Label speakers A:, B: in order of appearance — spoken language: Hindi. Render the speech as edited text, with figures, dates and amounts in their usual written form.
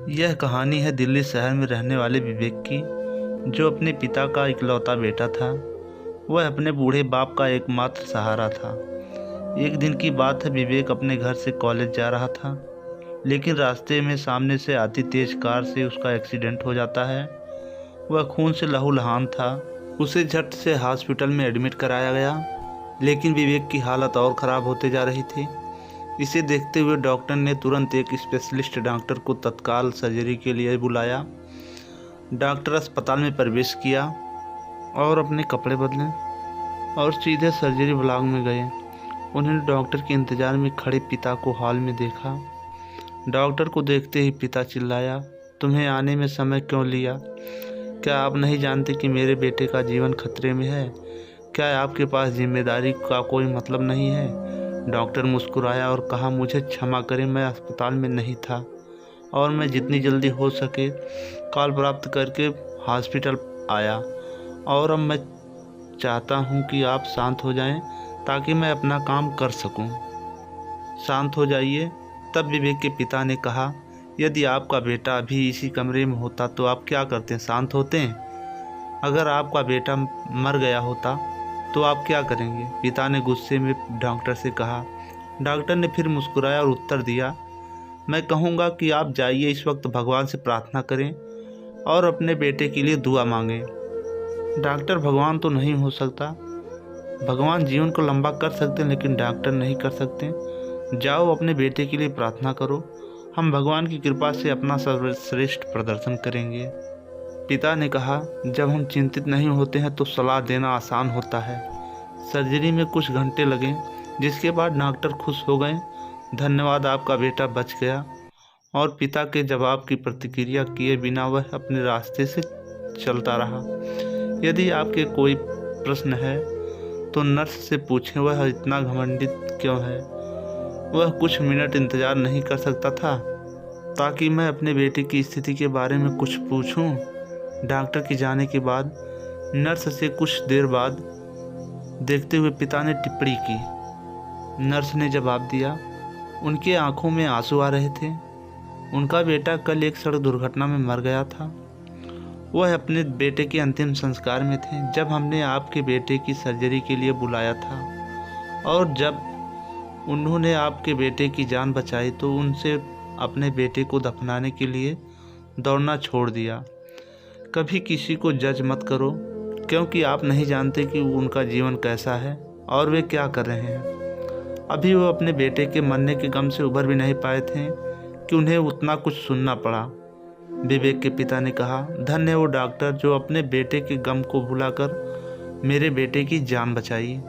A: यह कहानी है दिल्ली शहर में रहने वाले विवेक की, जो अपने पिता का इकलौता बेटा था। वह अपने बूढ़े बाप का एकमात्र सहारा था। एक दिन की बात है, विवेक अपने घर से कॉलेज जा रहा था, लेकिन रास्ते में सामने से आती तेज कार से उसका एक्सीडेंट हो जाता है। वह खून से लहूलुहान था। उसे झट से हॉस्पिटल में एडमिट कराया गया, लेकिन विवेक की हालत और ख़राब होते जा रही थी। इसे देखते हुए डॉक्टर ने तुरंत एक स्पेशलिस्ट डॉक्टर को तत्काल सर्जरी के लिए बुलाया। डॉक्टर अस्पताल में प्रवेश किया और अपने कपड़े बदले और सीधे सर्जरी ब्लॉक में गए। उन्होंने डॉक्टर के इंतज़ार में खड़े पिता को हॉल में देखा। डॉक्टर को देखते ही पिता चिल्लाया, तुम्हें आने में समय क्यों लिया? क्या आप नहीं जानते कि मेरे बेटे का जीवन खतरे में है? क्या आपके पास जिम्मेदारी का कोई मतलब नहीं है? डॉक्टर मुस्कुराया और कहा, मुझे क्षमा करें, मैं अस्पताल में नहीं था और मैं जितनी जल्दी हो सके कॉल प्राप्त करके हॉस्पिटल आया, और अब मैं चाहता हूं कि आप शांत हो जाएं ताकि मैं अपना काम कर सकूं। शांत हो जाइए। तब विवेक के पिता ने कहा, यदि आपका बेटा अभी इसी कमरे में होता तो आप क्या करते? शांत होते हैं? अगर आपका बेटा मर गया होता तो आप क्या करेंगे? पिता ने गुस्से में डॉक्टर से कहा। डॉक्टर ने फिर मुस्कुराया और उत्तर दिया, मैं कहूँगा कि आप जाइए, इस वक्त भगवान से प्रार्थना करें और अपने बेटे के लिए दुआ मांगें। डॉक्टर भगवान तो नहीं हो सकता। भगवान जीवन को लंबा कर सकते हैं, लेकिन डॉक्टर नहीं कर सकते। जाओ, अपने बेटे के लिए प्रार्थना करो, हम भगवान की कृपा से अपना सर्वश्रेष्ठ प्रदर्शन करेंगे। पिता ने कहा, जब हम चिंतित नहीं होते हैं तो सलाह देना आसान होता है। सर्जरी में कुछ घंटे लगे, जिसके बाद डॉक्टर खुश हो गए। धन्यवाद, आपका बेटा बच गया। और पिता के जवाब की प्रतिक्रिया किए बिना वह अपने रास्ते से चलता रहा। यदि आपके कोई प्रश्न है तो नर्स से पूछें, वह इतना घमंडित क्यों है? वह कुछ मिनट इंतजार नहीं कर सकता था ताकि मैं अपने बेटे की स्थिति के बारे में कुछ पूछूं? डॉक्टर के जाने के बाद नर्स से कुछ देर बाद देखते हुए पिता ने टिप्पणी की। नर्स ने जवाब दिया। उनके आंखों में आंसू आ रहे थे। उनका बेटा कल एक सड़क दुर्घटना में मर गया था। वह अपने बेटे के अंतिम संस्कार में थे जब हमने आपके बेटे की सर्जरी के लिए बुलाया था, और जब उन्होंने आपके बेटे की जान बचाई तो उनसे अपने बेटे को दफनाने के लिए दौड़ना छोड़ दिया। कभी किसी को जज मत करो, क्योंकि आप नहीं जानते कि उनका जीवन कैसा है और वे क्या कर रहे हैं। अभी वो अपने बेटे के मरने के गम से उभर भी नहीं पाए थे कि उन्हें उतना कुछ सुनना पड़ा। विवेक के पिता ने कहा, धन्य वो डॉक्टर जो अपने बेटे के गम को भुलाकर मेरे बेटे की जान बचाई।